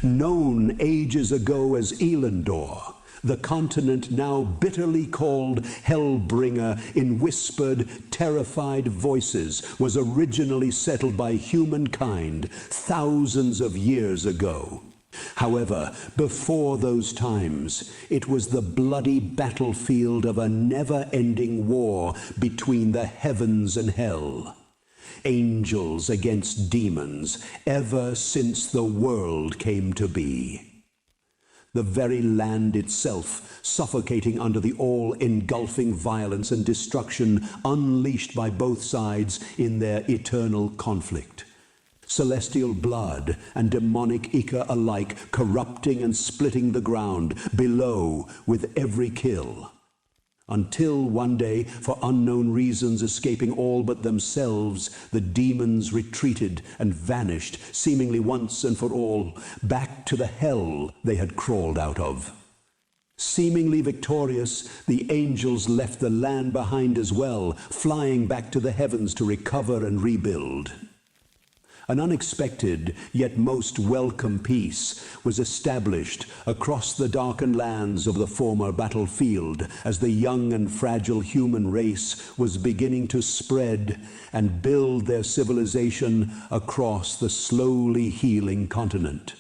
known ages ago as Elendor, the continent now bitterly called Hellbringer in whispered, terrified voices, was originally settled by humankind thousands of years ago. However, before those times, it was the bloody battlefield of a never-ending war between the heavens and hell. Angels against demons, ever since the world came to be. The very land itself, suffocating under the all-engulfing violence and destruction unleashed by both sides in their eternal conflict. Celestial blood and demonic ichor alike corrupting and splitting the ground below with every kill. Until one day, for unknown reasons escaping all but themselves, the demons retreated and vanished, seemingly once and for all, back to the hell they had crawled out of. Seemingly victorious, the angels left the land behind as well, flying back to the heavens to recover and rebuild. An unexpected, yet most welcome peace was established across the darkened lands of the former battlefield as the young and fragile human race was beginning to spread and build their civilization across the slowly healing continent.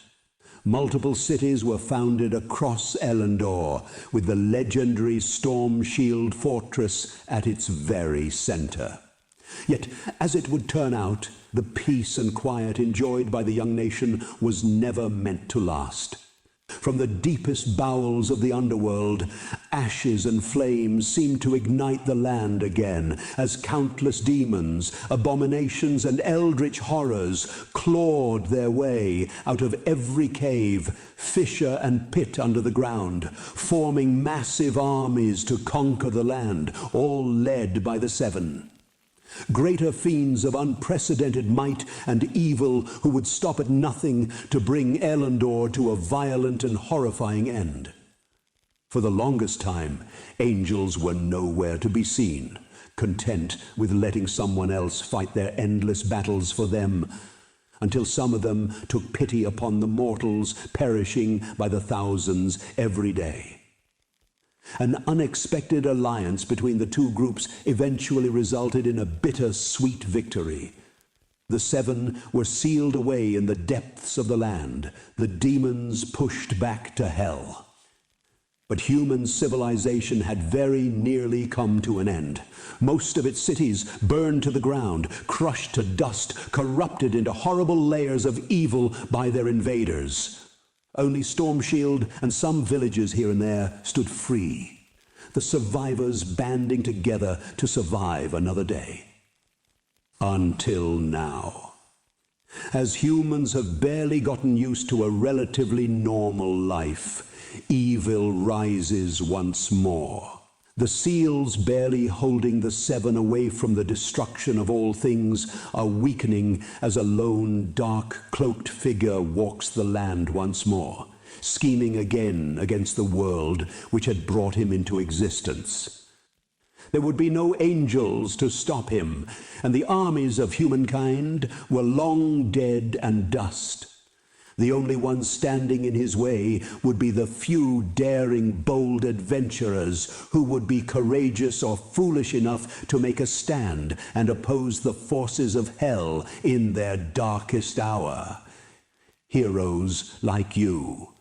Multiple cities were founded across Elendor, with the legendary Storm Shield Fortress at its very center. Yet, as it would turn out, the peace and quiet enjoyed by the young nation was never meant to last. From the deepest bowels of the underworld, ashes and flames seemed to ignite the land again, as countless demons, abominations, and eldritch horrors clawed their way out of every cave, fissure, and pit under the ground, forming massive armies to conquer the land, all led by the Seven. Greater fiends of unprecedented might and evil who would stop at nothing to bring Elendor to a violent and horrifying end. For the longest time, angels were nowhere to be seen, content with letting someone else fight their endless battles for them, until some of them took pity upon the mortals perishing by the thousands every day. An unexpected alliance between the two groups eventually resulted in a bitter-sweet victory. The Seven were sealed away in the depths of the land, the demons pushed back to hell. But human civilization had very nearly come to an end. Most of its cities burned to the ground, crushed to dust, corrupted into horrible layers of evil by their invaders. Only Storm Shield and some villages here and there stood free, the survivors banding together to survive another day. Until now. As humans have barely gotten used to a relatively normal life, evil rises once more. The seals barely holding the Seven away from the destruction of all things are weakening as a lone, dark, cloaked figure walks the land once more, scheming again against the world which had brought him into existence. There would be no angels to stop him, and the armies of humankind were long dead and dust. The only ones standing in his way would be the few daring, bold adventurers who would be courageous or foolish enough to make a stand and oppose the forces of hell in their darkest hour. Heroes like you.